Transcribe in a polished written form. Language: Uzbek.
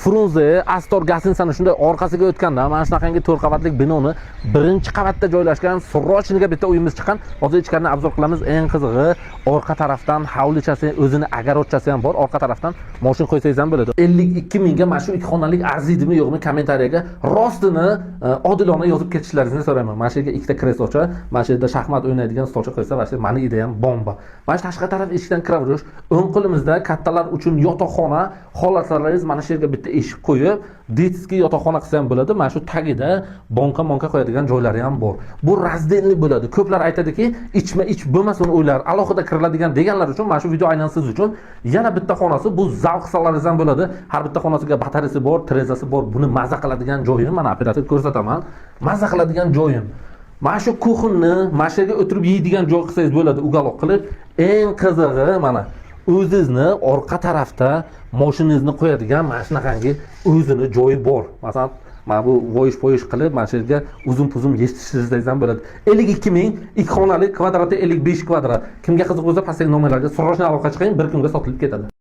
Frunze, Astor Gassinsani shunday orqasiga o'tganda mana shunaqangi 4 qavatlik binoni birinchi qavatda joylashgan Srochniga bitta uyimiz chiqqan. Hozir ichkarini obzor qilamiz. Eng qizig'i, orqa tarafdan hovlichasi, o'zini agarodchasi ham bor. Orqa tarafdan mashina qo'ysangiz ham bo'ladi. 52 mingga mana shu 2 xonalik arzidimi yo'qmi kommentariyaga rostini odilona yozib ketishlaringizni so'rayman. Mana shu yerga ikkita kreslocha, mana shu yerda shaxmat o'ynaydigan stolcha qo'ysa, mana shu mani ida ham bomba. Mana shu tashqi taraf eshikdan kiraverish, o'ng qo'limizda kattalar uchun yotoqxona, xohlasangiz mana shu yerga bitta eshik qo'yib, detskiy yotoqxona qilsa ham bo'ladi. Mana shu tagida bonka qo'yadigan joylari ham bor. Bu razdelli bo'ladi. Ko'plar aytadiki, ichma-ich bo'lmasin uylar, alohida kiriladigan deganlar uchun mana shu video aynan siz uchun yana bitta xonasi, bu zavq hisollaringiz ham bo'ladi. Har bitta xonasiga batareyasi bor, terezasi bor. Buni maza qiladigan joyim, mana operator ko'rsataman. Maza qiladigan joyim. Mana shu kuxinni mana shu yerga o'tirib yeydigan joy qilsangiz bo'ladi, ugalok qilib. Eng qizig'i mana o'zingizni orqa tarafda mashinangizni qo'yadigan mana shunaqangi o'zini joyi bor. Masalan, mana bu voyish qilib mana shu yerga uzun-puzun yetishtirsangiz ham bo'ladi. 52 ming, 2 xonali, kvadrati 55 kvadrat. Kimga qiziq bo'lsa, pastdagi nomerlarga Srochni aloqa chiqing, bir kunga sotilib ketadi.